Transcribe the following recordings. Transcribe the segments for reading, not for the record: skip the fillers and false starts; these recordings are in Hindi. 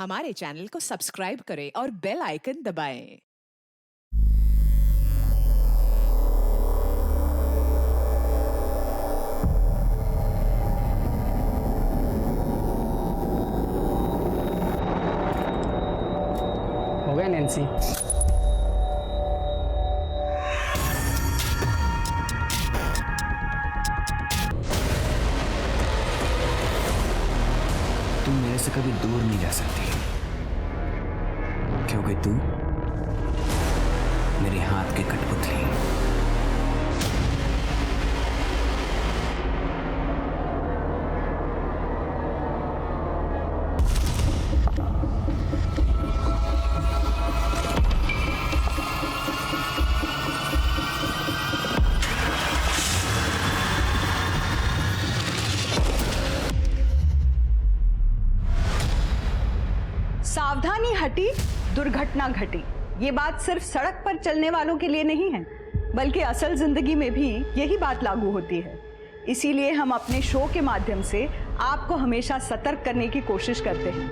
हमारे चैनल को सब्सक्राइब करें और बेल आइकन दबाएं। हो गया नैन्सी। तुम मेरे से कभी दूर नहीं जा सकती, क्योंकि तू मेरे हाथ की कठपुतली। सावधानी हटी, दुर्घटना घटी। ये बात सिर्फ सड़क पर चलने वालों के लिए नहीं है, बल्कि असल जिंदगी में भी यही बात लागू होती है। इसीलिए हम अपने शो के माध्यम से आपको हमेशा सतर्क करने की कोशिश करते हैं।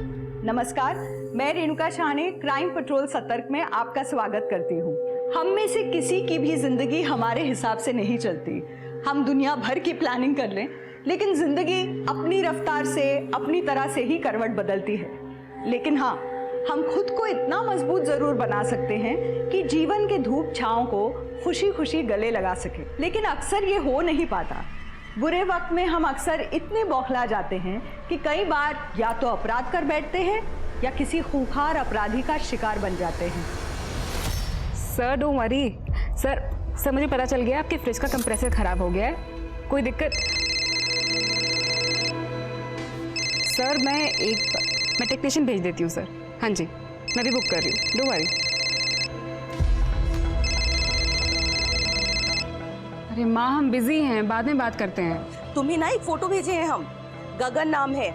नमस्कार, मैं रेणुका शाहने क्राइम पेट्रोल सतर्क में आपका स्वागत करती हूँ। हम में से किसी की भी जिंदगी हमारे हिसाब से नहीं चलती। हम दुनिया भर की प्लानिंग कर लें, लेकिन जिंदगी अपनी रफ्तार से, अपनी तरह से ही करवट बदलती है। लेकिन हाँ, हम खुद को इतना मजबूत जरूर बना सकते हैं कि जीवन के धूप छांव को खुशी खुशी गले लगा सके। लेकिन अक्सर ये हो नहीं पाता। बुरे वक्त में हम अक्सर इतने बौखला जाते हैं कि कई बार या तो अपराध कर बैठते हैं या किसी खूंखार अपराधी का शिकार बन जाते हैं। Sir don't worry. सर मुझे पता चल गया आपके फ्रिज का कंप्रेसर खराब हो गया है। कोई दिक्कत? सर मैं टेक्नीशियन भेज देती हूँ सर। हाँ जी, मैं भी बुक कर रही हूँ, डोंट वरी। अरे माँ, हम बिजी हैं, बाद में बात करते हैं। तुम्हें ना एक फोटो भेजे हैं हम। गगन नाम है,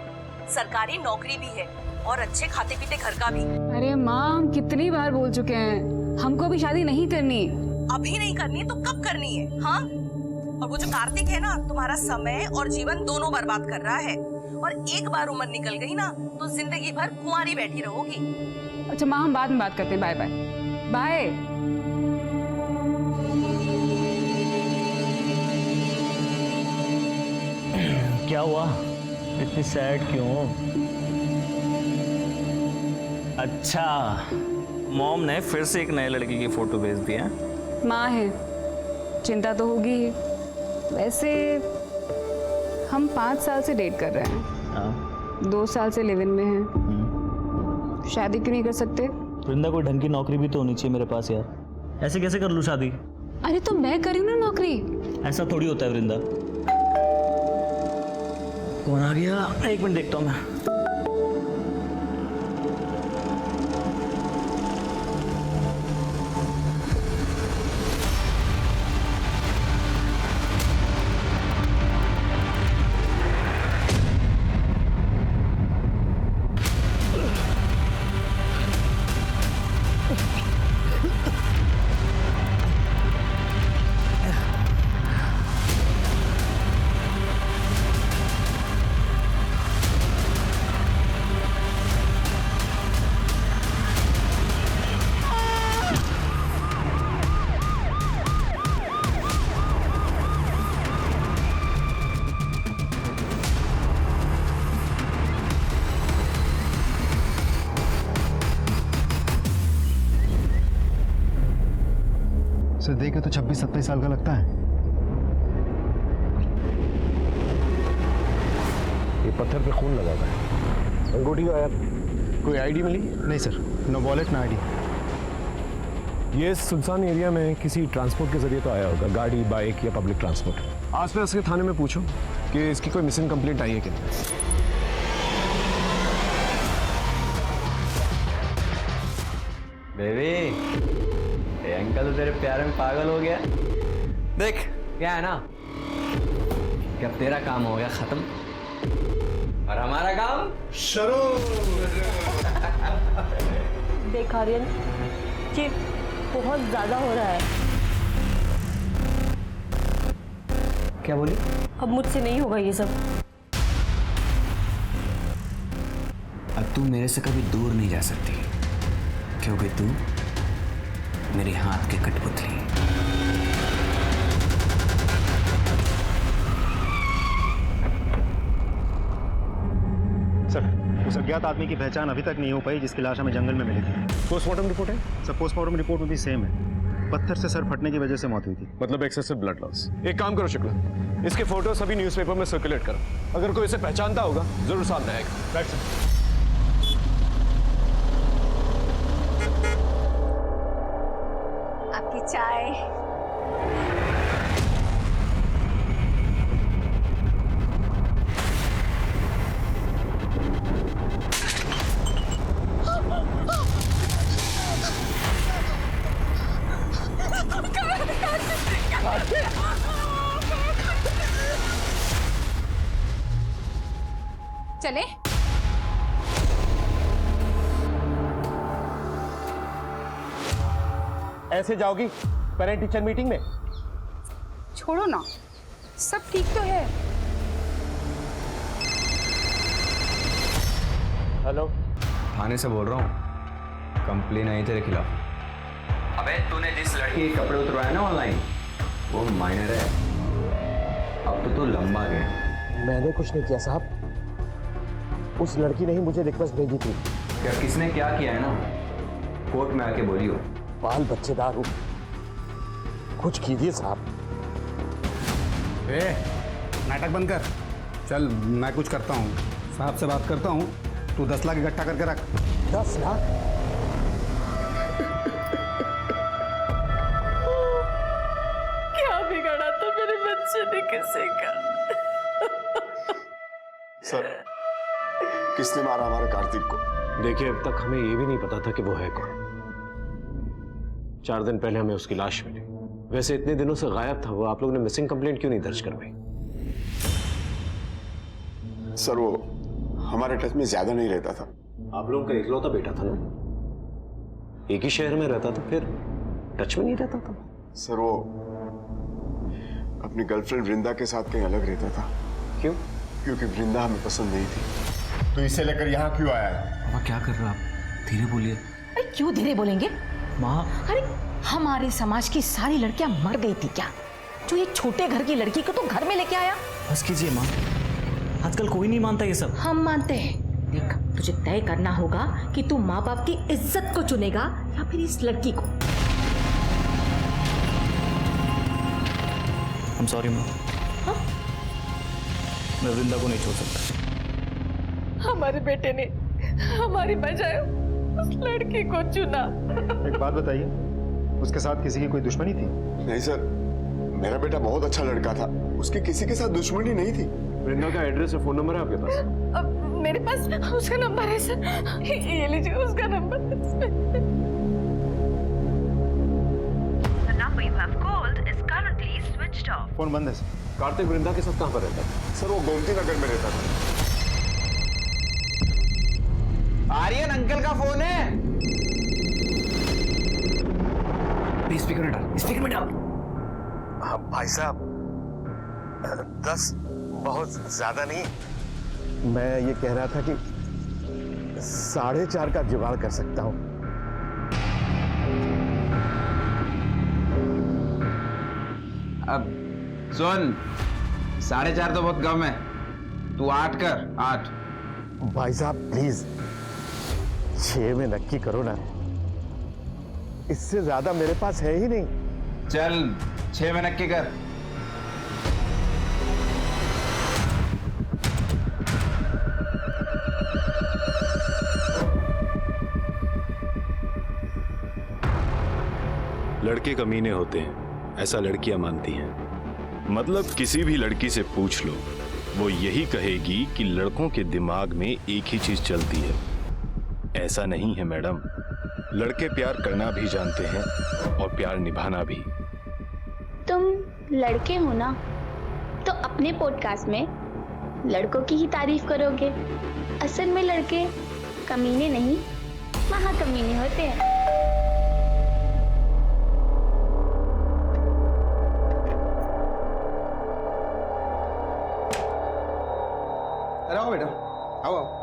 सरकारी नौकरी भी है और अच्छे खाते पीते घर का भी। अरे माँ, हम कितनी बार बोल चुके हैं, हमको अभी शादी नहीं करनी। अभी नहीं करनी तो कब करनी है? हाँ, और वो जो कार्तिक है ना, तुम्हारा समय और जीवन दोनों बर्बाद कर रहा है। और एक बार उम्र निकल गई ना तो जिंदगी भर कुंवारी बैठी रहोगी। अच्छा माँ, हम बाद में बात करते हैं। Bye bye bye. क्या हुआ? इतनी सैड क्यों? अच्छा, मॉम ने फिर से एक नए लड़की की फोटो भेज दी है। माँ है, चिंता तो होगी ही। वैसे हम 5 साल से डेट कर रहे हैं। हाँ। 2 साल से लिव इन में हैं। शादी क्यों नहीं कर सकते? वृंदा, कोई ढंग की नौकरी भी तो होनी चाहिए मेरे पास यार। ऐसे कैसे कर लूँ शादी? अरे तो मैं करी हूँ ना नौकरी। ऐसा थोड़ी होता है वृंदा। कौन आ गया? एक मिनट देखता हूँ मैं। सर देखे तो 26-27 साल का लगता है। ये पत्थर पे खून लगा हुआ है। अंगूठी का यार कोई आईडी मिली? नहीं सर, ना वॉलेट ना आईडी। ये सुनसान एरिया में किसी ट्रांसपोर्ट के जरिए तो आया होगा, गाड़ी, बाइक या पब्लिक ट्रांसपोर्ट। आसपास के थाने में पूछो कि इसकी कोई मिसिंग कंप्लेंट आई है कि नहीं। बेबी, ये अंकल तो तेरे प्यार में पागल हो गया। देख क्या है ना, कि अब तेरा काम हो गया खत्म और हमारा काम शुरू। देख आर्यन, ये बहुत ज्यादा हो रहा है। क्या बोली? अब मुझसे नहीं होगा ये सब। तू मेरे से कभी दूर नहीं जा सकती, क्योंकि तू मेरे हाथ की कठपुतली है। सर, उस अज्ञात आदमी की पहचान अभी तक नहीं हो पाई जिसकी लाश हमें जंगल में मिली थी। पोस्टमार्टम रिपोर्ट है? सर, पोस्टमार्टम रिपोर्ट में भी सेम है। पत्थर से सर फटने की वजह से मौत हुई थी। मतलब एक्सेसिव ब्लड लॉस। एक काम करो शुक्ला, इसके फोटो सभी न्यूज़पेपर में सर्कुलेट करो। अगर कोई इसे पहचानता होगा जरूर सामने आएगा। Right sir. आपकी चाय। चले? ऐसे जाओगी पेरेंट टीचर मीटिंग में? छोड़ो ना, सब ठीक तो है। हेलो, थाने से बोल रहा हूँ, कंप्लेन आई तेरे खिलाफ। अबे तूने जिस लड़की के कपड़े उतरवाए ना ऑनलाइन, वो माइनर है। अब तो तू लंबा गया। मैंने कुछ नहीं किया साहब, उस लड़की ने ही मुझे रिक्वेस्ट भेजी थी। क्या किसने क्या किया है ना, कोर्ट में आके बोलियो। बाल बच्चेदार हूँ, कुछ कीजिए साहब। नाटक बंद कर, चल मैं कुछ करता हूँ, साहब से बात करता हूँ। तू 10 लाख इकट्ठा करके रख। 10 लाख? क्या बिगाड़ा तो मेरे बच्चे ने किसी का? सर, किसने मारा हमारे कार्तिक को? देखिए, अब तक हमें ये भी नहीं पता था कि वो है कौन। 4 दिन पहले हमें उसकी लाश मिली। वैसे इतने दिनों से गायब था वो, आप लोगों ने मिसिंग कंप्लेंट क्यों नहीं दर्ज करवाई? सर, वो हमारे टच में ज्यादा नहीं रहता था। आप लोगों का इकलौता बेटा था ना, एक ही शहर में रहता था, फिर टच में नहीं रहता था? सर, वो अपनी गर्लफ्रेंड वृंदा के साथ कहीं अलग रहता था। क्यों? क्योंकि वृंदा हमें पसंद नहीं थी। तो इसे लेकर यहाँ क्यों आया है? पापा क्या कर रहे हो आप? धीरे बोलिए। अरे क्यों धीरे बोलेंगे माँ? अरे हमारे समाज की सारी लड़कियां मर गई थी क्या, जो एक छोटे घर की लड़की को तो घर में लेके आया? बस कीजिए माँ, आजकल कोई नहीं मानता ये सब। हम मानते हैं। देख, तुझे तय करना होगा कि तू माँ बाप की इज्जत को चुनेगा या फिर इस लड़की को। I'm sorry माँ। हाँ? मैं वृंदा को नहीं छोड़ सकता। हमारे बेटे ने हमारी बजाय उस लड़की को चुना। एक बात बताइए, उसके साथ किसी की कोई दुश्मनी थी? नहीं सर, मेरा बेटा बहुत अच्छा लड़का था, उसकी किसी के साथ दुश्मनी नहीं थी। वृंदा का एड्रेस और फोन नंबर है आपके पास? अब मेरे पास उसका नंबर है सर, ये लीजिए उसका नंबर। फोन बंद है सर। कार्तिक वृंदा के साथ कहाँ पर रहता था? सर, वो गोमती नगर में रहता था। आर्यन अंकल का फोन है। स्पीकर में डाल, स्पीकर में डाल। हाँ भाई साहब, 10 बहुत ज्यादा नहीं। मैं ये कह रहा था कि 4.5 का जुगाड़ कर सकता हूँ। अब सुन, 4.5 तो बहुत कम है, तू 8 कर, 8। भाई साहब प्लीज 6 में नक्की करो ना, इससे ज्यादा मेरे पास है ही नहीं। चल 6 में नक्की कर। लड़के कमीने होते हैं, ऐसा लड़कियां मानती हैं। मतलब किसी भी लड़की से पूछ लो, वो यही कहेगी कि लड़कों के दिमाग में एक ही चीज चलती है। ऐसा नहीं है मैडम, लड़के प्यार करना भी जानते हैं और प्यार निभाना भी। तुम लड़के हो ना, तो अपने पॉडकास्ट में लड़कों की ही तारीफ करोगे। असल में लड़के कमीने नहीं, महाकमीने होते हैं। अरे आओ बेटा, आओ आओ।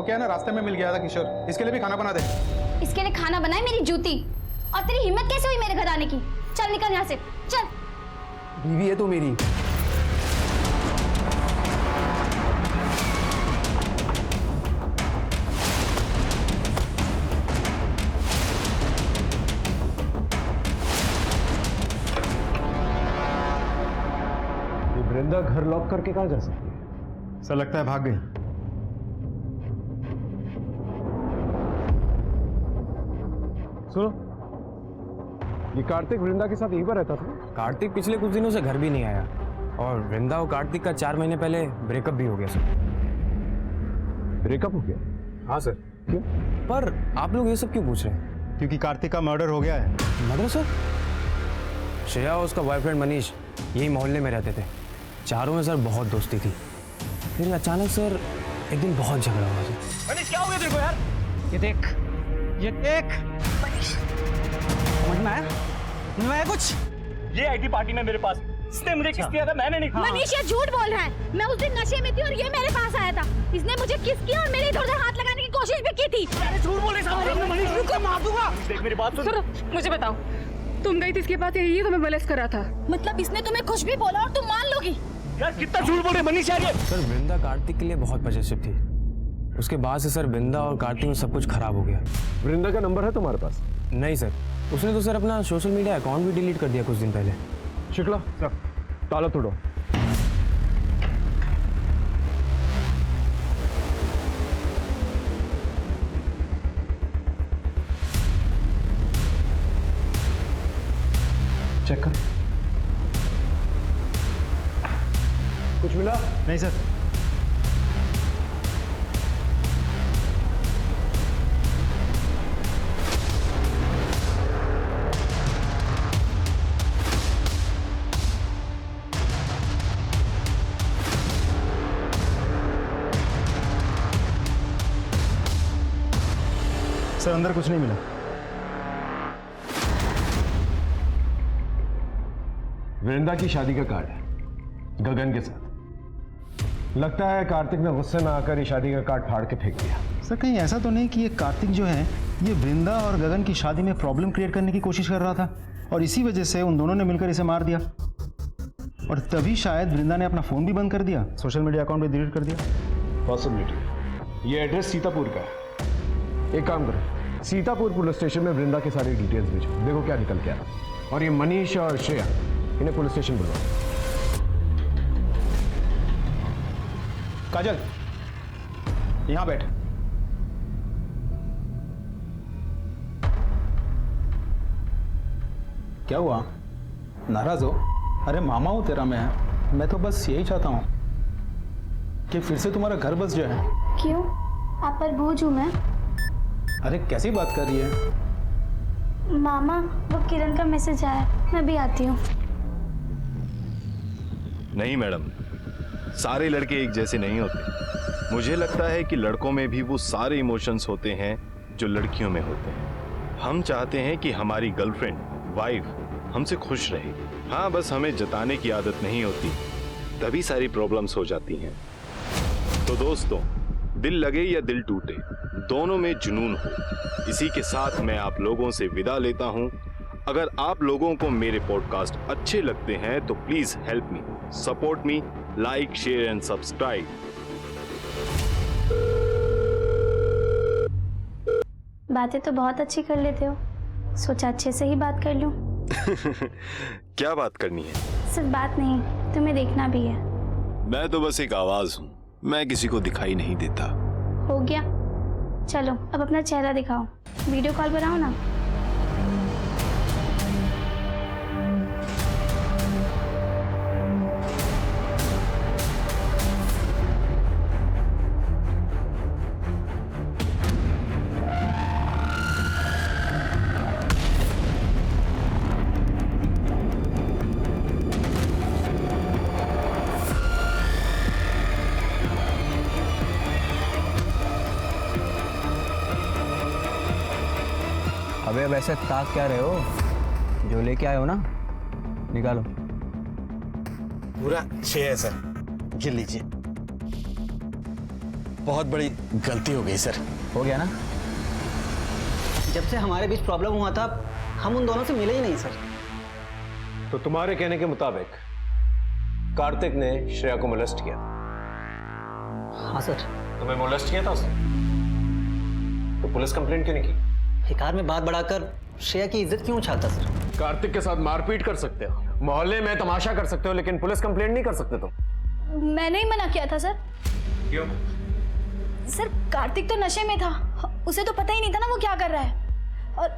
वो क्या है ना, रास्ते में मिल गया था किशोर, इसके लिए भी खाना बना दे। इसके लिए खाना बनाए मेरी जूती, और तेरी हिम्मत कैसे हुई मेरे घर आने की? चल निकल यहाँ से, चल। बीवी है तू मेरी। वृंदा घर लॉक करके कहाँ जा सकती है? सर लगता है भाग गई। सुनो, ये कार्तिक वृंदा के साथ यहीं पर रहता था? कार्तिक पिछले कुछ दिनों से घर भी नहीं आया, और वृंदा और कार्तिक का 4 महीने पहले ब्रेकअप भी हो गया सर। ब्रेकअप हो गया? हाँ सर। क्यों? पर आप लोग ये सब क्यों पूछ रहे हैं? क्योंकि कार्तिक का मर्डर हो गया है। Murder sir? श्रेया और उसका बॉयफ्रेंड मनीष यही मोहल्ले में रहते थे, चारों में सर बहुत दोस्ती थी। फिर अचानक सर एक दिन बहुत झगड़ा हुआ सर। मनीष क्या हो गया तेरे को यार? ये देख समझ में आया कुछ? ये आई थी पार्टी में मेरे पास, इसने मुझे किस किया था, मैंने नहीं। मनीष ये झूठ बोल रहा है। मैं उस दिन नशे में थी और ये मेरे पास आया था। इसने मुझे किस किया और मेरे इधर-उधर हाथ लगाने की कोशिश भी की थी। अरे झूठ बोले साहब, मनीष रुको, मार दूंगा। देख मेरी बात सुन। मुझे बताओ, तुम गई थी इसके पास, ये तुम्हें बलेस करा था? मतलब इसने तुम्हें कुछ भी बोला और तुम मान लोगी? यार कितना झूठ बोल रहे मनीष यार ये। सर वृंदा कार्तिक के लिए बहुत पॉजिटिव थी, उसके बाद से सर वृंदा और कार्तिक में सब कुछ खराब हो गया। वृंदा का नंबर है तुम्हारे पास? नहीं सर, उसने तो सर अपना सोशल मीडिया अकाउंट भी डिलीट कर दिया कुछ दिन पहले। शुक्ला, ताला तोड़ो। चेक कर। कुछ मिला? नहीं सर। सर अंदर कुछ नहीं मिला। वृंदा की शादी का कार्ड है गगन के साथ। लगता है कार्तिक ने गुस्से में आकर ये शादी का कार्ड फाड़ के फेंक दिया। सर कहीं ऐसा तो नहीं कि ये कार्तिक जो है ये वृंदा और गगन की शादी में प्रॉब्लम क्रिएट करने की कोशिश कर रहा था और इसी वजह से उन दोनों ने मिलकर इसे मार दिया, और तभी शायद वृंदा ने अपना फ़ोन भी बंद कर दिया, सोशल मीडिया अकाउंट भी डिलीट कर दिया। पॉसिबिलिटी। ये एड्रेस सीतापुर का है। एक काम करो, सीतापुर पुलिस स्टेशन में वृंदा के सारे डिटेल्स भेजो, देखो क्या निकल के आ रहा। और ये मनीष और श्रेया, इन्हें पुलिस स्टेशन बुलवाओ। काजल यहाँ बैठ। क्या हुआ, नाराज हो? अरे मामा हूँ तेरा मैं तो बस यही चाहता हूँ कि फिर से तुम्हारा घर बस जाए। क्यों, आप पर बोझ हूँ मैं? अरे कैसी बात कर रही है? मामा वो किरण का मैसेज आया, मैं भी आती हूँ। नहीं मैडम, सारे लड़के एक जैसे नहीं होते। मुझे लगता है कि लड़कों में भी वो सारे इमोशंस होते हैं जो लड़कियों में होते हैं। हम चाहते हैं कि हमारी गर्लफ्रेंड, वाइफ हमसे खुश रहे। हाँ, बस हमें जताने की आदत नहीं होती, तभी सारी प्रॉब्लम्स हो जाती हैं। तो दोस्तों, दिल लगे या दिल टूटे, दोनों में जुनून हो। इसी के साथ मैं आप लोगों से विदा लेता हूं। अगर आप लोगों को मेरे पॉडकास्ट अच्छे लगते हैं तो please help me, support me, like, share and subscribe. बातें तो बहुत अच्छी कर लेते हो, सोचा अच्छे से ही बात कर लूं। क्या बात करनी है? सिर्फ बात नहीं, तुम्हें देखना भी है। मैं तो बस एक आवाज हूँ, मैं किसी को दिखाई नहीं देता। हो गया, चलो अब अपना चेहरा दिखाओ, वीडियो कॉल पर आओ ना। अबे वैसे ताक क्या रहे हो, जो लेके आए हो ना निकालो। पूरा 6 है सर, गिन लीजिए। बहुत बड़ी गलती हो गई सर। हो गया ना? जब से हमारे बीच प्रॉब्लम हुआ था हम उन दोनों से मिले ही नहीं सर। तो तुम्हारे कहने के मुताबिक कार्तिक ने श्रेया को मोलेस्ट किया? हाँ सर। तुम्हें मोलेस्ट किया था उसने? तो पुलिस कंप्लेंट क्यों नहीं की? बेकार में बात बढ़ाकर श्रेया की इज्जत क्यों उछालता सर? कार्तिक के साथ मारपीट कर सकते हो, मोहल्ले में तमाशा कर सकते हो, लेकिन पुलिस कंप्लेंट नहीं कर सकते तुम। मैंने ही मना किया था सर। क्यों? सर कार्तिक तो नशे में था, उसे तो पता ही नहीं था ना वो क्या कर रहा है, और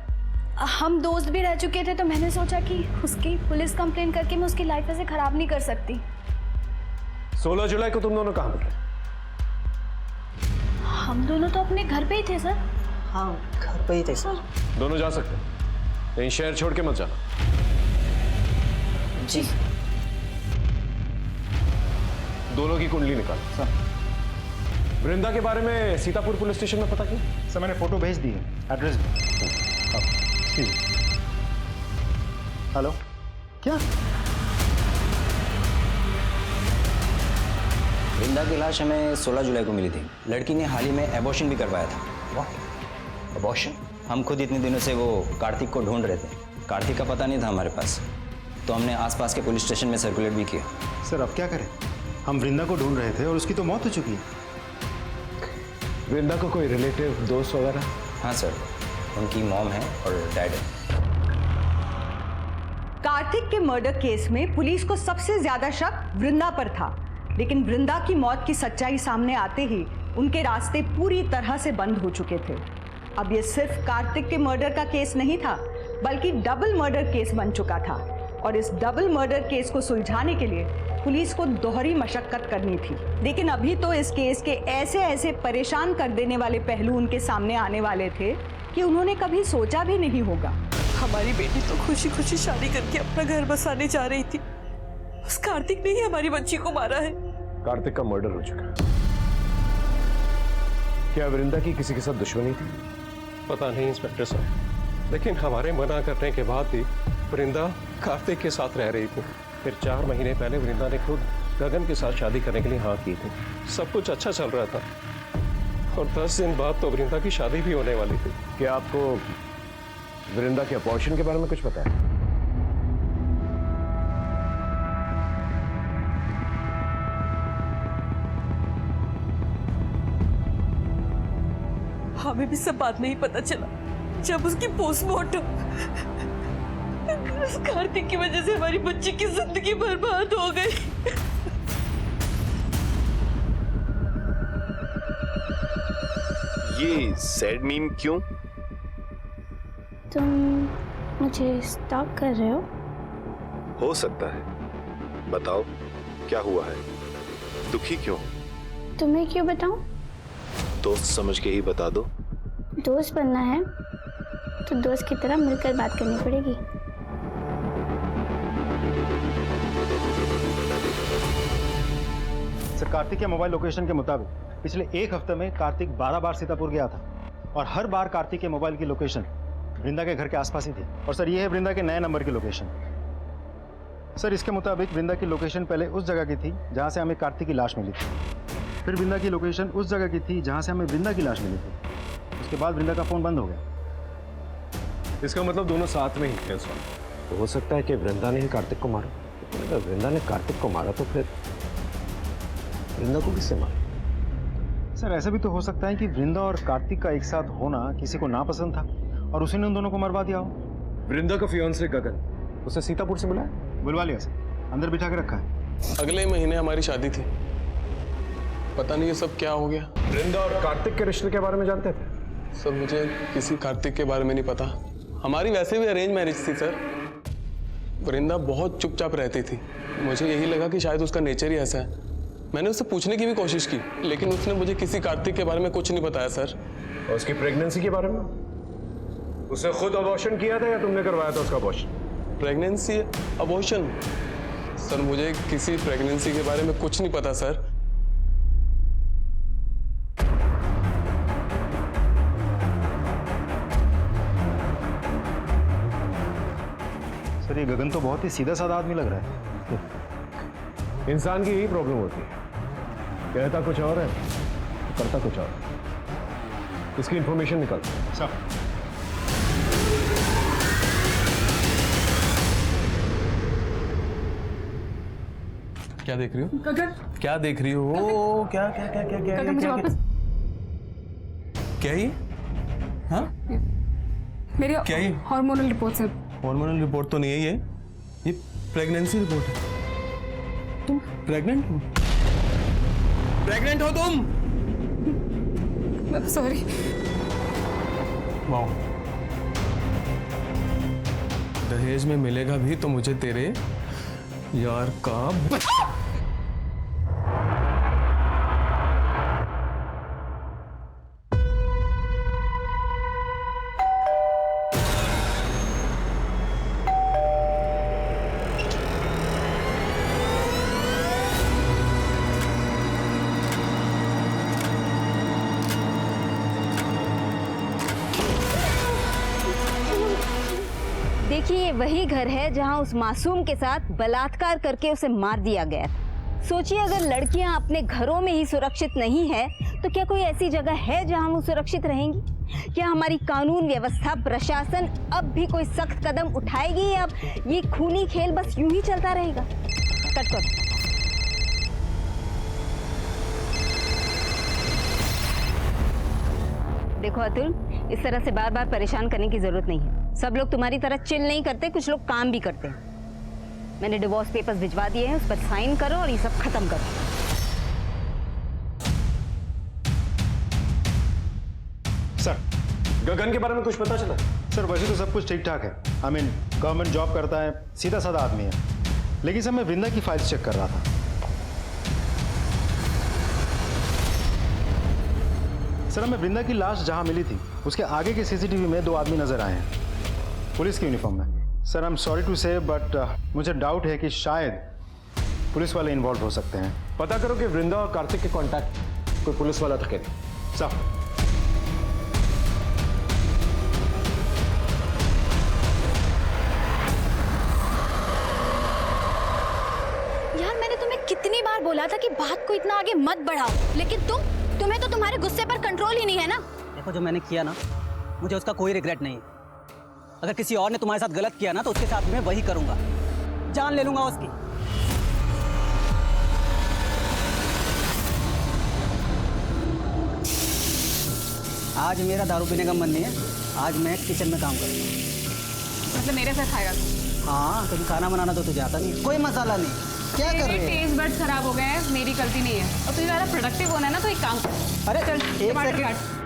हम दोस्त भी रह चुके थे, तो मैंने सोचा कि उसकी पुलिस कंप्लेन करके मैं उसकी लाइफ ऐसे खराब नहीं कर सकती। 16 जुलाई को तुम दोनों कहाँ मिले? हम दोनों तो अपने घर पे ही थे सर। हाँ घर पे ही थे सर। दोनों जा सकते हो, लेकिन शहर छोड़ के मत जाना। जी। दोनों की कुंडली निकाल सर। वृंदा के बारे में सीतापुर पुलिस स्टेशन में पता किया? सर मैंने फोटो भेज दी है, एड्रेस भी। हेलो, क्या? वृंदा की लाश हमें 16 जुलाई को मिली थी। लड़की ने हाल ही में एबॉर्शन भी करवाया था। वाह, एबॉर्शन? हम खुद इतने दिनों से वो कार्तिक को ढूंढ रहे थे। कार्तिक का पता नहीं था हमारे पास, तो हमने आसपास के पुलिस स्टेशन में सर्कुलेट भी किया। सर अब क्या करें, हम वृंदा को ढूंढ रहे थे और उसकी तो मौत हो चुकी है। वृंदा को कोई रिलेटिव, दोस्त वगैरह? हाँ सर, उनकी मॉम है और डैड है। कार्तिक के मर्डर केस में पुलिस को सबसे ज्यादा शक वृंदा पर था, लेकिन वृंदा की मौत की सच्चाई सामने आते ही उनके रास्ते पूरी तरह से बंद हो चुके थे। अब ये सिर्फ कार्तिक के मर्डर का केस नहीं था, बल्कि डबल मर्डर केस बन चुका था, और इस डबल मर्डर केस को सुलझाने के लिए पुलिस को दोहरी मशक्कत करनी थी। लेकिन अभी तो इस केस के ऐसे ऐसे परेशान कर देने वाले पहलू उनके सामने आने वाले थे कि उन्होंने कभी सोचा भी नहीं होगा। हमारी बेटी तो खुशी खुशी शादी करके अपना घर बसाने जा रही थी, उस कार्तिक ने ही हमारी बच्ची को मारा है। कार्तिक का मर्डर हो चुका है। क्या वृंदा की किसी के साथ दुश्मनी थी? पता नहीं इंस्पेक्टर साहब, लेकिन हमारे मना करने के बाद भी वृंदा कार्तिक के साथ रह रही थी। फिर 4 महीने पहले वृंदा ने खुद गगन के साथ शादी करने के लिए हाँ की थी। सब कुछ अच्छा चल रहा था, और 10 दिन बाद तो वृंदा की शादी भी होने वाली थी। क्या आपको वृंदा के अपॉर्शन के बारे में कुछ पता है? हमें भी सब बात नहीं पता चला जब उसकी पोस्टमार्टम। उस कार्तिक की वजह से हमारी बच्ची की जिंदगी बर्बाद हो गई। ये सैड मीम क्यों? तुम मुझे स्टॉक कर रहे हो सकता है। बताओ क्या हुआ है? दुखी क्यों? तुम्हें क्यों बताऊं? दोस्त समझ के ही बता दो। दोस्त बनना है तो दोस्त की तरह मिलकर बात करनी पड़ेगी। सर कार्तिक के मोबाइल लोकेशन के मुताबिक पिछले 1 हफ्ते में कार्तिक 12 बार सीतापुर गया था, और हर बार कार्तिक के मोबाइल की लोकेशन वृंदा के घर के आसपास ही थी। और सर ये है वृंदा के नए नंबर की लोकेशन। सर इसके मुताबिक वृंदा की लोकेशन पहले उस जगह की थी जहाँ से हमें कार्तिक की लाश मिली थी, फिर वृंदा की लोकेशन उस जगह की थी जहाँ से हमें वृंदा की लाश मिली थी। उसके बाद वृंदा का फ़ोन बंद हो गया। इसका मतलब दोनों साथ में ही थे उस वक्त। तो हो सकता है कि वृंदा ने ही कार्तिक को मारा। अगर वृंदा ने कार्तिक को मारा तो फिर वृंदा को किससे मारा? सर ऐसा भी तो हो सकता है कि वृंदा और कार्तिक का एक साथ होना किसी को नापसंद था और उसी ने उन दोनों को मरवा दिया हो। वृंदा का फियांसे गगन, उसे सीतापुर से बुलाया? बुलवा लिया सर, अंदर बिठा के रखा है। अगले महीने हमारी शादी थी, पता नहीं ये सब क्या हो गया। वृंदा और कार्तिक के रिश्ते के बारे में जानते थे? सर मुझे किसी कार्तिक के बारे में नहीं पता। हमारी वैसे भी अरेंज मैरिज थी सर। वृंदा बहुत चुपचाप रहती थी, मुझे यही लगा कि शायद उसका नेचर ही ऐसा है। मैंने उससे पूछने की भी कोशिश की, लेकिन उसने मुझे किसी कार्तिक के बारे में कुछ नहीं बताया सर। और उसकी प्रेगनेंसी के बारे में? उसने खुद अबॉर्शन किया था या तुमने करवाया था उसका अबॉर्शन? Pregnancy, abortion? सर मुझे किसी प्रेगनेंसी के बारे में कुछ नहीं पता सर। सर ये गगन तो बहुत ही सीधा साधा आदमी लग रहा है। इंसान की यही प्रॉब्लम होती है, कहता कुछ और है करता कुछ और। इसकी इंफॉर्मेशन निकाल। सर क्या देख रही हो? गगन, क्या देख रही हो? क्या क्या क्या क्या क्या गगन मुझे वापस क्या ये? हाँ? मेरी क्या ये? हार्मोनल रिपोर्ट्स हैं। हार्मोनल रिपोर्ट तो नहीं है ये प्रेगनेंसी रिपोर्ट है। तुम प्रेग्नेंट हो? प्रेग्नेंट हो तुम? सॉरी। वाओ, दहेज में मिलेगा भी तो मुझे तेरे यार का देखिए, ये वही घर है जहां उस मासूम के साथ बलात्कार करके उसे मार दिया गया। सोचिए, अगर लड़कियां अपने घरों में ही सुरक्षित नहीं है तो क्या कोई ऐसी जगह है जहां वो सुरक्षित रहेंगी? क्या हमारी कानून व्यवस्था, प्रशासन अब भी कोई सख्त कदम उठाएगी या अब ये खूनी खेल बस यूं ही चलता रहेगा? कट कर। देखो अतुल, इस तरह से बार बार परेशान करने की जरूरत नहीं है। सब लोग तुम्हारी तरह चिल नहीं करते, कुछ लोग काम भी करते हैं। मैंने डिवोर्स पेपर्स भिजवा दिए हैं, उस पर साइन करो और ये सब खत्म करो। सर, गगन के बारे में कुछ पता चला? सर वैसे तो सब कुछ ठीक ठाक है। आई मीन गवर्नमेंट जॉब करता है, सीधा साधा आदमी है। लेकिन सर मैं वृंदा की फाइल्स चेक कर रहा था। सर हमें वृंदा की लाश जहां मिली थी उसके आगे के सीसीटीवी में 2 आदमी नजर आए हैं, पुलिस की यूनिफॉर्म में। Sir I am sorry to say but मुझे डाउट है कि शायद पुलिस वाले इन्वॉल्व हो सकते हैं। पता करो कि वृंदा और कार्तिक के कांटेक्ट कोई पुलिस वाला था क्या? सर यार, मैंने तुम्हें कितनी बार बोला था कि बात को इतना आगे मत बढ़ाओ, लेकिन तुम्हें तो तुम्हारे गुस्से पर कंट्रोल ही नहीं है ना। देखो, जो मैंने किया ना, मुझे उसका कोई रिग्रेट नहीं है। अगर किसी और ने तुम्हारे साथ गलत किया ना तो उसके साथ मैं वही करूंगा, जान ले लूंगा उसकी। आज मेरा दारू पीने का मन नहीं है, आज मैं किचन में काम करूंगा। मतलब मेरे साथ खाएगा तू? हाँ, कभी खाना बनाना तो तुझे आता नहीं, कोई मसाला नहीं। क्या कर रहे हैं? टेस्ट बड्स खराब हो गए हैं, मेरी गलती नहीं है। और तुझे ज़्यादा प्रोडक्टिव होना है ना तो एक काम कर। अरे चल, एक टमाटर सेकंड। काट।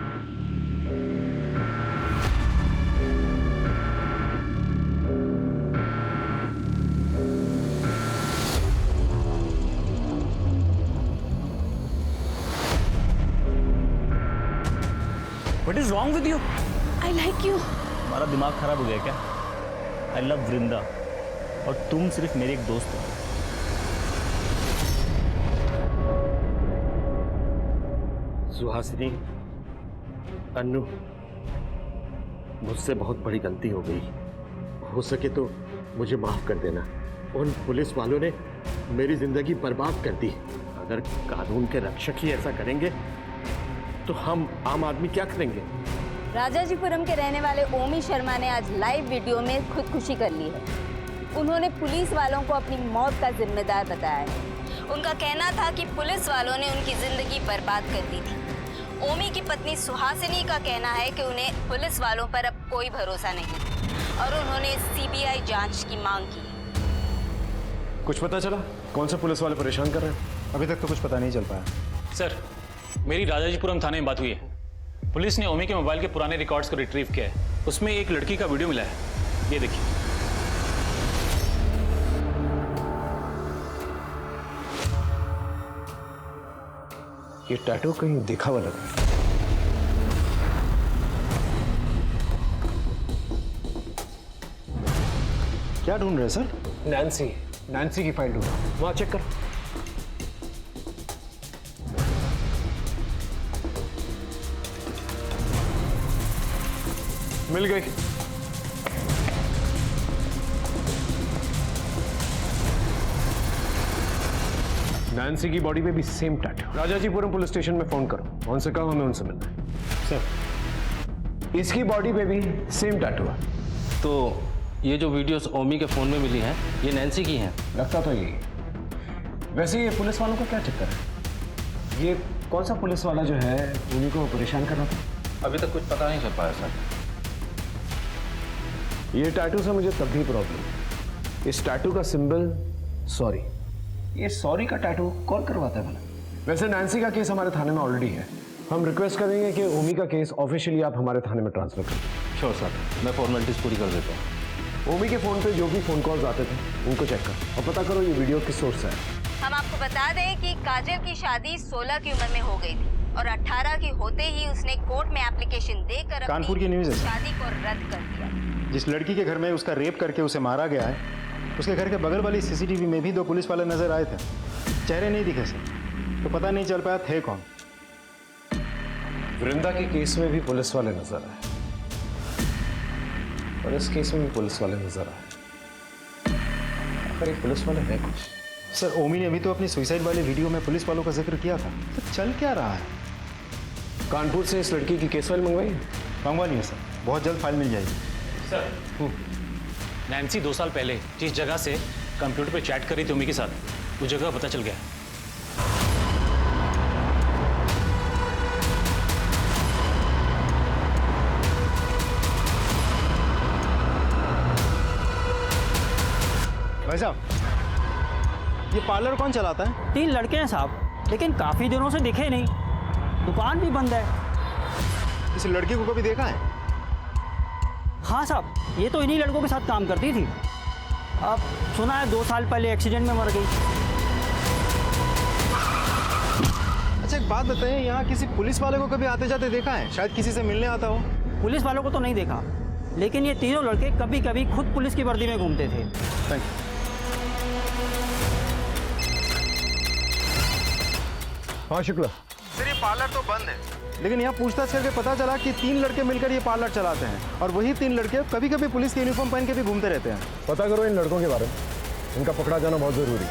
What is wrong with you? I like you. तुम्हारा दिमाग खराब हो गया क्या? I love वृंदा और तुम सिर्फ मेरे एक दोस्त हो। सुहासिनी, अन्नू, मुझसे बहुत बड़ी गलती हो गई। हो सके तो मुझे माफ कर देना। उन पुलिस वालों ने मेरी जिंदगी बर्बाद कर दी। अगर कानून के रक्षक ही ऐसा करेंगे तो हम आम आदमी क्या करेंगे? राजाजीपुरम के रहने वाले ओमी शर्मा ने आज लाइव वीडियो में खुदकुशी कर ली है। उन्होंने पुलिस वालों को अपनी मौत का जिम्मेदार बताया है। उनका कहना था कि पुलिस वालों ने उनकी जिंदगी बर्बाद कर दी थी। ओमी की पत्नी सुहासिनी का कहना है कि उन्हें पुलिस वालों पर अब कोई भरोसा नहीं और उन्होंने सीबीआई जांच की मांग की। कुछ पता चला कौन सा पुलिस वाले परेशान कर रहे हैं? अभी तक तो कुछ पता नहीं चल पाया। सर, मेरी राजाजीपुरम थाने में बात हुई है। पुलिस ने ओमी के मोबाइल के पुराने रिकॉर्ड्स को रिट्रीव किया है। उसमें एक लड़की का वीडियो मिला है, ये देखिए। ये टैटू कहीं देखा हुआ लग रहा है। क्या ढूंढ रहे हैं सर? नैन्सी की फाइल ढूंढ रहा हूं। वहां चेक कर। मिल गई। नैन्सी की बॉडी पे भी same tattoo. Rajajipuram police station में फोन करो, उनसे कहो हमें उनसे मिलना है। सर, इसकी बॉडी पे भी सेम टैटू है। तो ये जो वीडियोस ओमी के फोन में मिली हैं, ये नैन्सी की हैं? लगता तो यही। वैसे ये पुलिस वालों का क्या चक्कर है? ये कौन सा पुलिस वाला जो है उन्हीं को परेशान कर रहा था? अभी तक कुछ पता नहीं चल पाया सर। ये टैटू से मुझे तब भी प्रॉब्लम। इस टैटू का सिंबल सॉरी। ये सॉरी का टैटू कौन करवाता है भला? वैसे नैन्सी का केस हमारे थाने में ऑलरेडी है। हम रिक्वेस्ट करेंगे कि ओमी का केस ऑफिशियली आप हमारे थाने में ट्रांसफर करें। श्योर सर, मैं फॉर्मेलिटीज पूरी कर देता हूँ। ओमी के फोन पे जो भी फोन कॉल्स आते थे उनको चेक करो और पता करो ये वीडियो किस सोर्स से है। हम आपको बता दें कि काजल की शादी 16 की उम्र में हो गई थी और 18 की होते ही उसने कोर्ट में एप्लीकेशन देकर कानपुर की न्यूज़ है। शादी को रद्द कर दिया। जिस लड़की के घर में उसका रेप करके उसे मारा गया है, उसके घर के बगल वाली सीसीटीवी में भी 2 पुलिस वाले नजर आए थे। चेहरे नहीं दिखे सर, तो पता नहीं चल पाया थे कौन। वृंदा के केस में भी पुलिस वाले नजर आए और इस केस में भी पुलिस वाले नजर आए। आखिर एक पुलिस वाले है कुछ। सर, ओमी ने भी तो अपनी सुसाइड वाले वीडियो में पुलिस वालों का जिक्र किया था, तो चल क्या रहा है? कानपुर से इस लड़की की केस फाइल मंगवाई? मंगवा ली है सर, बहुत जल्द फाइल मिल जाएगी। सर, नैन्सी 2 साल पहले जिस जगह से कंप्यूटर पे चैट कर रही थी ओमी के साथ, उस जगह पता चल गया। भाई साहब, ये पार्लर कौन चलाता है? 3 लड़के हैं साहब, लेकिन काफी दिनों से दिखे नहीं, दुकान भी बंद है। इस लड़की को कभी देखा है? हाँ साहब, ये तो इन्हीं लड़कों के साथ काम करती थी। अब सुना है 2 साल पहले एक्सीडेंट में मर गई। अच्छा, एक बात बताइए, यहाँ किसी पुलिस वाले को कभी आते जाते देखा है? शायद किसी से मिलने आता हो। पुलिस वालों को तो नहीं देखा, लेकिन ये तीनों लड़के कभी कभी खुद पुलिस की वर्दी में घूमते थे। Thank you. हाँ शुक्ला। सर, ये पार्लर तो बंद है, लेकिन यहाँ पूछताछ करके पता चला कि 3 लड़के मिलकर ये पार्लर चलाते हैं और वही 3 लड़के कभी कभी पुलिस की यूनिफॉर्म पहन के भी घूमते रहते हैं। पता करो इन लड़कों के बारे में, इनका पकड़ा जाना बहुत जरूरी है।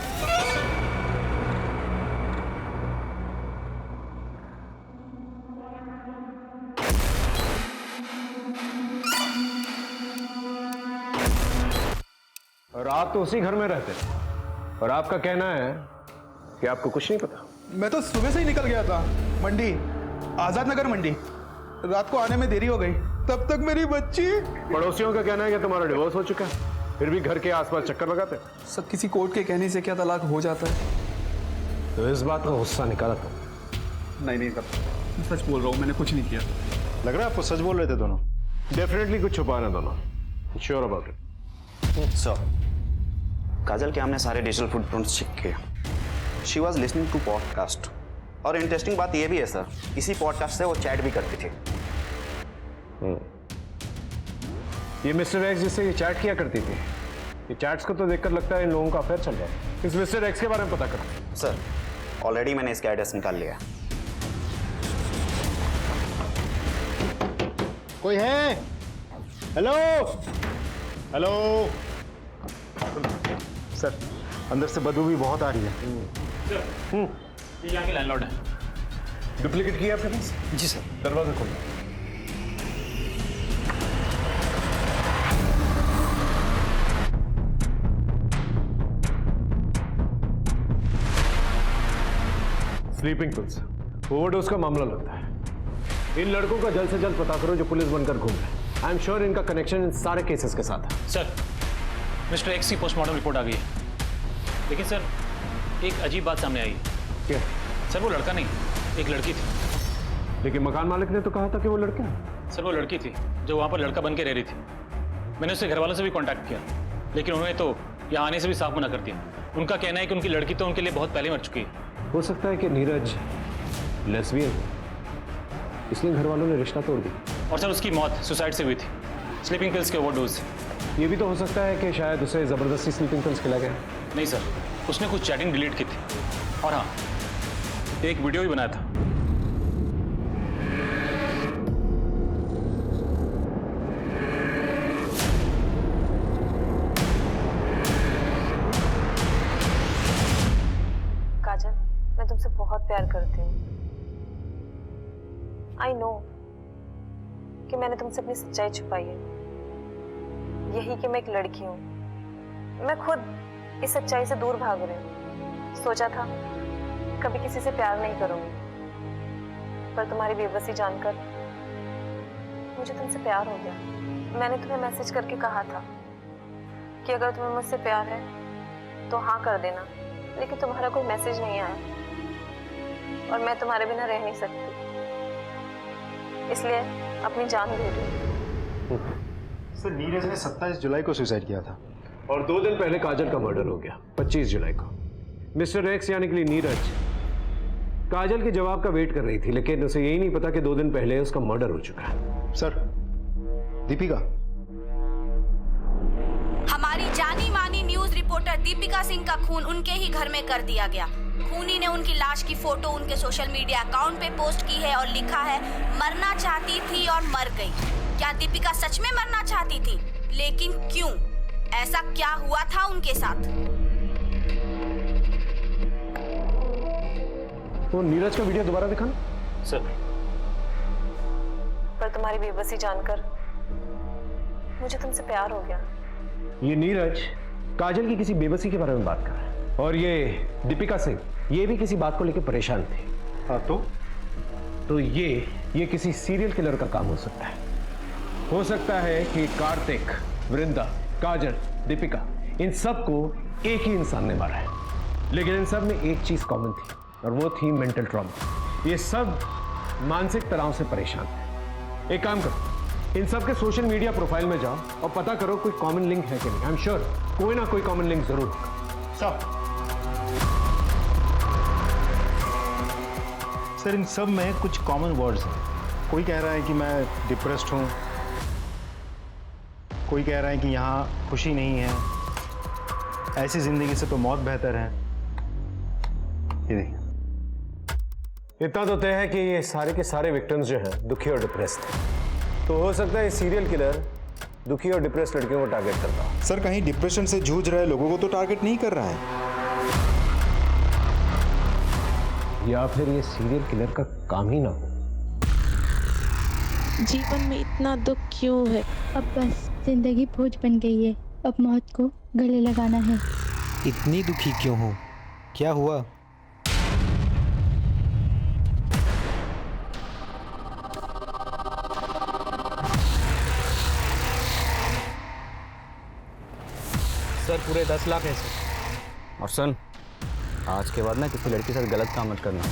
और आप तो उसी घर में रहते हैं और आपका कहना है कि आपको कुछ नहीं पता। मैं तो सुबह से ही निकल गया था मंडी, आजाद नगर मंडी। रात को आने में देरी हो गई, तब तक मेरी बच्ची। पड़ोसियों का कहना है कि तुम्हारा डिवोर्स हो चुका है, फिर भी घर के आसपास चक्कर लगाते। सब किसी कोर्ट के कहने से क्या तलाक हो जाता है? तो इस बात का गुस्सा निकाला तो? नहीं सर, मैं सच बोल रहा हूँ, मैंने कुछ नहीं किया। लग रहा है आपको सच बोल रहे थे दोनों। डेफिनेटली कुछ छुपा ना दोनों। Sure about it? Sir, Kajal के हमने सारे डिजिटल फुटप्रिंट्स चेक किए। She was listening to podcast, और इंटरेस्टिंग बात यह भी है सर, इसी पॉडकास्ट से वो चैट भी करती थी। ये मिस्टर एक्स जिससे ये चैट किया करती थी, ये चैट्स को तो देखकर लगता है इन लोगों का अफेयर चल रहा है। इस मिस्टर एक्स के बारे में पता करो। सर, ऑलरेडी मैंने इसका एड्रेस निकाल लिया। कोई है? हेलो हेलो सर, अंदर से बदबू भी बहुत आ रही है। ये यहाँ के लैंडलॉर्ड है। डुप्लीकेट किया आपके पास? जी सर। दरवाजा खोलो। स्लीपिंग पिल्स, ओवरडोज का मामला लगता है। इन लड़कों का जल्द से जल्द पता करो जो पुलिस बनकर घूम रहे हैं। आई एम श्योर इनका कनेक्शन इन सारे केसेस के साथ है। सर, मिस्टर एक्स की पोस्टमार्टम रिपोर्ट आ गई है, लेकिन सर एक अजीब बात सामने आई है। क्या? सर, वो लड़का नहीं, एक लड़की थी। लेकिन मकान मालिक ने तो कहा था कि वो लड़का है। सर, वो लड़की थी जो वहाँ पर लड़का बन के रह रही थी। मैंने उसके घर वालों से भी कांटेक्ट किया, लेकिन उन्होंने तो यहाँ आने से भी साफ मना कर दिया। उनका कहना है कि उनकी लड़की तो उनके लिए बहुत पहले मर चुकी है। हो सकता है कि नीरज लेस्बियन, इसलिए घर वालों ने रिश्ता तोड़ दिया। और सर, उसकी मौत सुसाइड से हुई थी, स्लीपिंग पिल्स के ओवरडोज। ये भी तो हो सकता है कि शायद उसे जबरदस्ती स्लीपिंग पिल्स खिला गया। नहीं सर, उसने कुछ चैटिंग डिलीट की थी, और हाँ, एक वीडियो भी बनाया था। काजल, आई नो कि मैंने तुमसे अपनी सच्चाई छुपाई है, यही कि मैं एक लड़की हूँ। मैं खुद इस सच्चाई से दूर भाग रही हूँ। सोचा था कभी किसी से प्यार नहीं करूँगी, पर तुम्हारी बेबसी जानकर मुझे तुमसे प्यार हो गया। मैंने तुम्हें मैसेज करके कहा था कि अगर तुम्हें मुझसे प्यार है तो हाँ कर देना, लेकिन तुम्हारा कोई मैसेज नहीं आया और मैं तुम्हारे बिना रह नहीं सकती, इसलिए अपनी जान दे रही हूँ। सर नीरज ने 27 जुलाई को सुसाइड किया था और 2 दिन पहले काजल का मर्डर हो गया 25 जुलाई को। मिस्टर एक्स यानी कि नीरज काजल के जवाब का वेट कर रही थी, लेकिन उसे यही नहीं पता कि 2 दिन पहले उसका मर्डर हो चुका है। सर दीपिका, हमारी जानी मानी न्यूज रिपोर्टर दीपिका सिंह का खून उनके ही घर में कर दिया गया। खूनी ने उनकी लाश की फोटो उनके सोशल मीडिया अकाउंट पे पोस्ट की है और लिखा है मरना चाहती थी और मर गई। क्या दीपिका सच में मरना चाहती थी? लेकिन क्यों? ऐसा क्या हुआ था उनके साथ? तो नीरज का वीडियो दोबारा दिखाना सर। पर तुम्हारी बेबसी जानकर मुझे तुमसे प्यार हो गया। ये नीरज काजल की किसी बेबसी के बारे में बात कर रहा है और ये दीपिका सिंह ये भी किसी बात को लेकर परेशान थे। हाँ तो ये किसी सीरियल किलर का काम हो सकता है कि कार्तिक, वृंदा, काजल, दीपिका इन सबको एक ही इंसान ने मारा है, लेकिन इन सब में एक चीज कॉमन थी और वो थी मेंटल ट्रॉमा। ये सब मानसिक तनाव से परेशान थे। एक काम करो, इन सब के सोशल मीडिया प्रोफाइल में जाओ और पता करो कोई कॉमन लिंक है कि नहीं। आई एम श्योर कोई ना कोई कॉमन लिंक जरूर होगा। सर इन सब में कुछ कॉमन वर्ड्स हैं। कोई कह रहा है कि मैं डिप्रेस्ड हूँ, कोई कह रहा है कि यहाँ खुशी नहीं है, ऐसी जिंदगी से तो मौत बेहतर है। ये देखिए, इतना तो तय है कि ये सारे के सारे विक्टिम्स जो हैं दुखी और डिप्रेस्ड हैं। तो हो सकता है ये सीरियल किलर दुखी और डिप्रेस्ड लड़कियों को टारगेट करता हो। सर कहीं डिप्रेशन से जूझ रहे लोगों को तो टारगेट नहीं कर रहा है, या फिर ये सीरियल किलर का काम ही ना हो। जीवन में इतना दुख क्यों है? अब बस जिंदगी बोझ बन गई है, अब मौत को गले लगाना है। इतनी दुखी क्यों हो? क्या हुआ? सर पूरे 10 लाख है सर। और सुन, आज के बाद ना किसी लड़की के साथ गलत काम मत करना।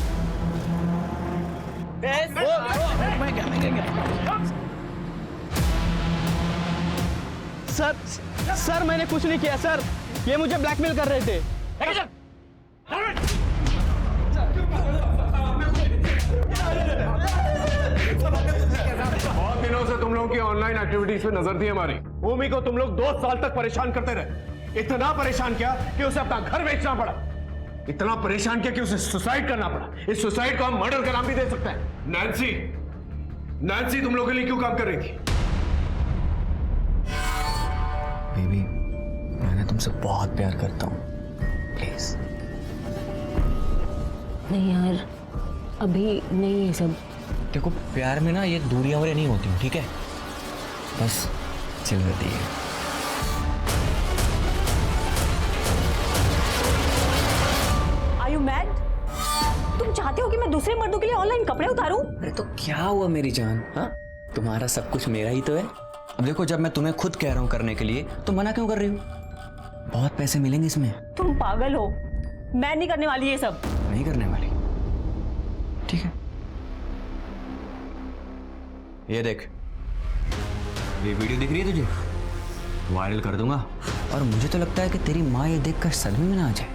सर मैंने कुछ नहीं किया सर, ये मुझे ब्लैकमेल कर रहे थे। बहुत दिनों से तुम लोगों की ऑनलाइन एक्टिविटीज पे नजर थी हमारी। भूमि को तुम लोग 2 साल तक परेशान करते रहे। इतना परेशान किया कि उसे अपना घर बेचना पड़ा, इतना परेशान किया कि उसे सुसाइड करना पड़ा। इस सुसाइड को हम मर्डर का नाम भी दे सकते हैं। नैन्सी तुम लोगों के लिए क्यों काम कर रही थी? बेबी, मैं तुमसे बहुत प्यार करता हूँ, प्लीज। नहीं यार, अभी नहीं ये सब। देखो प्यार में ना ये दूरियां वूरियां नहीं होती, ठीक है? बस चल रहती है। Are you mad? तुम चाहते हो कि मैं दूसरे मर्दों के लिए ऑनलाइन कपड़े उतारूं? अरे तो क्या हुआ मेरी जान? हाँ, तुम्हारा सब कुछ मेरा ही तो है। अब देखो, जब मैं तुम्हें खुद कह रहा हूँ करने के लिए तो मना क्यों कर रही हूँ? बहुत पैसे मिलेंगे इसमें। तुम पागल हो, मैं नहीं करने वाली ये सब। नहीं करने वाली? ठीक है, ये देख, ये वीडियो दिख रही है तुझे? वायरल कर दूंगा और मुझे तो लगता है कि तेरी माँ ये देखकर सदमे में ना आ जाए।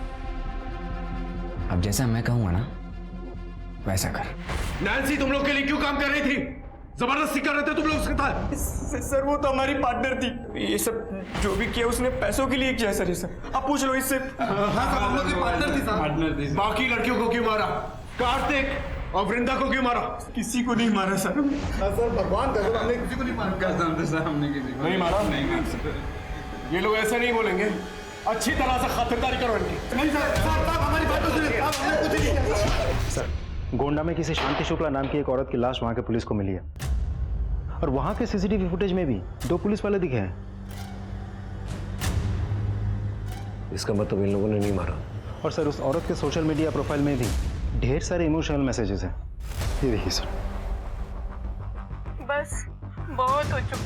अब जैसा मैं कहूंगा ना वैसा कर। नैन्सी तुम लोग के लिए क्यों काम कर रही थी? जबरदस्ती कर रहे थे तुम लोग उसके साथ? सर वो तो हमारी पार्टनर थी, ये सब जो भी किया उसने पैसों के लिए किया सर। ये सब आप पूछ लो इससे। हम लोग की पार्टनर थी। बाकी लड़कियों को क्यों मारा? कार्तिक और वृंदा को क्यों मारा? किसी को नहीं मारा सर। सर भगवान का हमने किसी को नहीं मारा। कसम से सर, हमने किसी को नहीं मारा। ये लोग ऐसे नहीं बोलेंगे, अच्छी तरह से खातिरदारी करो इनकी। नहीं सर, हमारी बात तो सुनिए। सर गोंडा में किसी शांति शुक्ला नाम की एक औरत की लाश वहां के पुलिस को मिली है और वहां के सीसीटीवी फुटेज में भी 2 पुलिस वाले दिखे हैं। इसका मतलब इन लोगों ने नहीं मारा। और सर उस औरत के सोशल मीडिया प्रोफाइल में भी ढेर सारे इमोशनल मैसेजेस हैं। ये देखिए सर। बस बहुत हो चुका,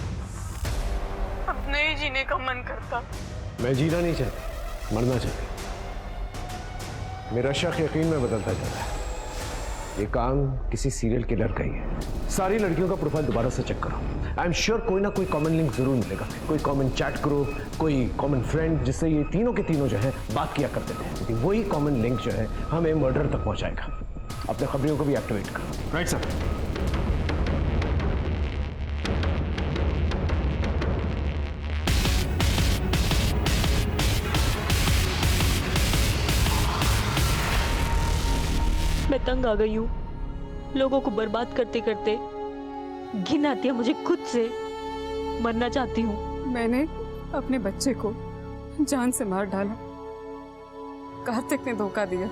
अब नहीं जीने का मन करता। मैं जीना नहीं चाहती, मरना चाहती। मेरा शक यकीन में बदलता जा रहा है। ये काम किसी सीरियल किलर का ही है। सारी लड़कियों का प्रोफाइल दोबारा से चेक करो। आई एम श्योर कोई ना कोई कॉमन लिंक जरूर मिलेगा। कोई कॉमन चैट ग्रुप, कोई कॉमन फ्रेंड, जिससे ये तीनों के तीनों जो है बात किया करते थे। क्योंकि वही कॉमन लिंक जो है हमें मर्डर तक पहुंचाएगा। अपने खबरियों को भी एक्टिवेट करो। Right sir. मैं तंग आ गई हूँ, लोगों को बर्बाद करते करते घिन आती है मुझे खुद से, मरना चाहती हूँ। मैंने अपने बच्चे को जान से मार डाला, कार्तिक ने धोखा दिया,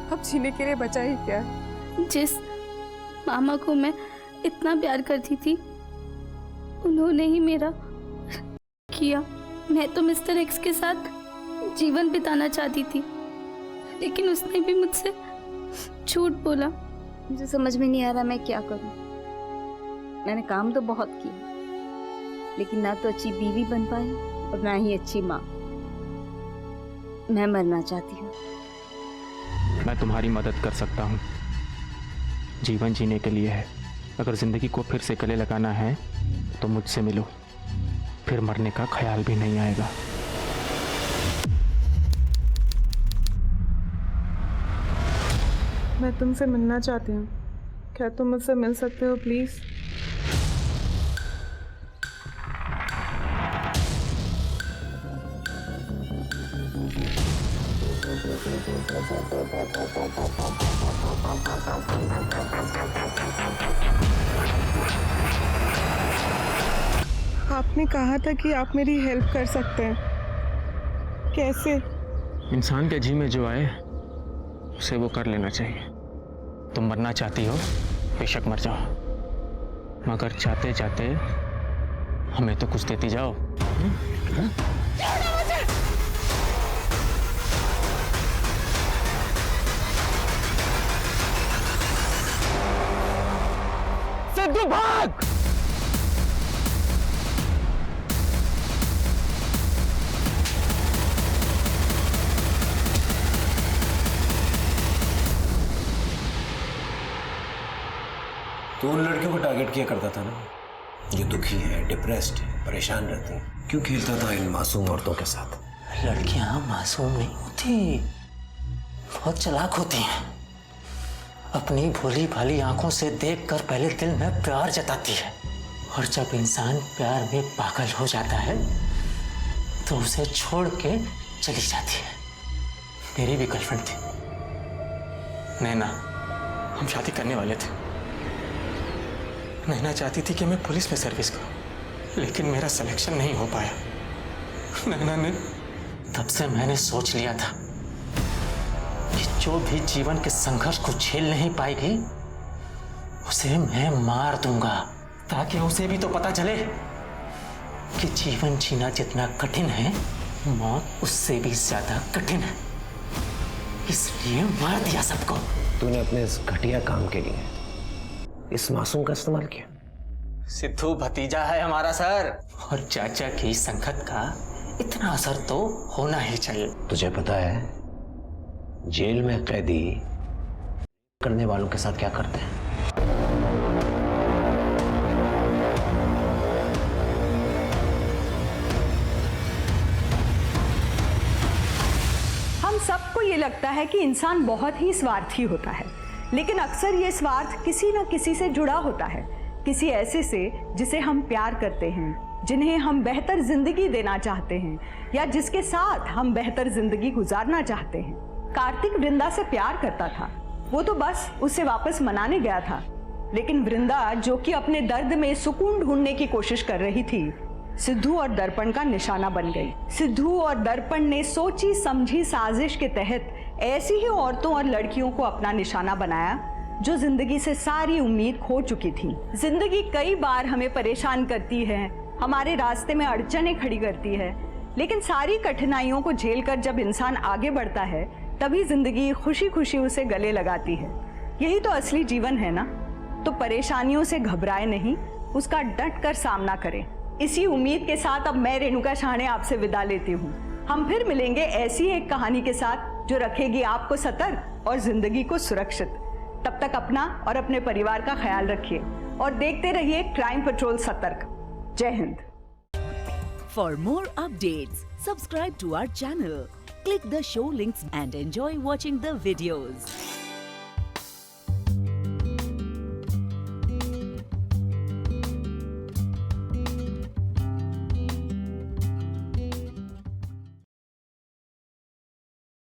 अब जीने के लिए बचा ही क्या है? जिस मामा को मैं इतना प्यार करती थी उन्होंने ही मेरा किया। मैं तो मिस्टर एक्स के साथ जीवन बिताना चाहती थी, लेकिन उसने भी मुझसे झूठ बोला। मुझे समझ में नहीं आ रहा मैं क्या करूं। मैंने काम तो बहुत किया, लेकिन ना तो अच्छी बीवी बन पाई और ना ही अच्छी माँ। मैं मरना चाहती हूँ। मैं तुम्हारी मदद कर सकता हूँ। जीवन जीने के लिए है। अगर जिंदगी को फिर से गले लगाना है तो मुझसे मिलो, फिर मरने का ख्याल भी नहीं आएगा। मैं तुमसे मिलना चाहती हूँ, क्या तुम मुझसे मिल सकते हो प्लीज? आपने कहा था कि आप मेरी हेल्प कर सकते हैं, कैसे? इंसान के जी में जो आए उसे वो कर लेना चाहिए। तुम मरना चाहती हो, बेशक मर जाओ, मगर चाहते चाहते हमें तो कुछ देती जाओ। सिद्धू भाग! तो उन लड़कियों को टारगेट किया करता था ना, ये दुखी है, डिप्रेस्ड है, परेशान रहती हैं। क्यों खेलता था इन मासूम औरतों के साथ? लड़कियां मासूम नहीं होती, बहुत चालाक होती हैं। अपनी भोली भाली आंखों से देखकर पहले दिल में प्यार जताती है, और जब इंसान प्यार में पागल हो जाता है तो उसे छोड़ के चली जाती है। मेरी भी गर्लफ्रेंड थी नैना, हम शादी करने वाले थे। नैना चाहती थी कि मैं पुलिस में सर्विस करूं, लेकिन मेरा सिलेक्शन नहीं हो पाया। नैना ने तब से मैंने सोच लिया था कि जो भी जीवन के संघर्ष को झेल नहीं पाएगी उसे मैं मार दूंगा, ताकि उसे भी तो पता चले कि जीवन जीना जितना कठिन है, मौत उससे भी ज्यादा कठिन है। इसलिए मार दिया सबको। तूने अपने इस घटिया काम के लिए इस मासूम का इस्तेमाल किया। सिद्धू भतीजा है हमारा सर, और चाचा की संगत का इतना असर तो होना ही चाहिए। तुझे पता है जेल में कैदी करने वालों के साथ क्या करते हैं? हम सबको ये लगता है कि इंसान बहुत ही स्वार्थी होता है, लेकिन अक्सर ये स्वार्थ किसी न किसी से जुड़ा होता है, किसी ऐसे से जिसे हम प्यार करते हैं, जिन्हें हम बेहतर जिंदगी देना चाहते हैं, या जिसके साथ हम बेहतर जिंदगी गुजारना चाहते हैं। कार्तिक वृंदा से प्यार करता था, वो तो बस उसे वापस मनाने गया था, लेकिन वृंदा जो कि अपने दर्द में सुकून ढूंढने की कोशिश कर रही थी, सिद्धू और दर्पण का निशाना बन गई। सिद्धू और दर्पण ने सोची समझी साजिश के तहत ऐसी ही औरतों और लड़कियों को अपना निशाना बनाया जो जिंदगी से सारी उम्मीद खो चुकी थी। जिंदगी कई बार हमें परेशान करती है, हमारे रास्ते में अड़चनें खड़ी करती है, लेकिन सारी कठिनाइयों को झेलकर जब इंसान आगे बढ़ता है तभी जिंदगी खुशी खुशी उसे गले लगाती है। यही तो असली जीवन है ना। तो परेशानियों से घबराए नहीं, उसका डट कर सामना करें। इसी उम्मीद के साथ अब मैं रेणुका शाहणे आपसे विदा लेती हूँ। हम फिर मिलेंगे ऐसी एक कहानी के साथ जो रखेगी आपको सतर्क और जिंदगी को सुरक्षित। तब तक अपना और अपने परिवार का ख्याल रखिए और देखते रहिए क्राइम पेट्रोल सतर्क। जय Hind. For more updates, subscribe to our channel, click the show links and enjoy watching the videos.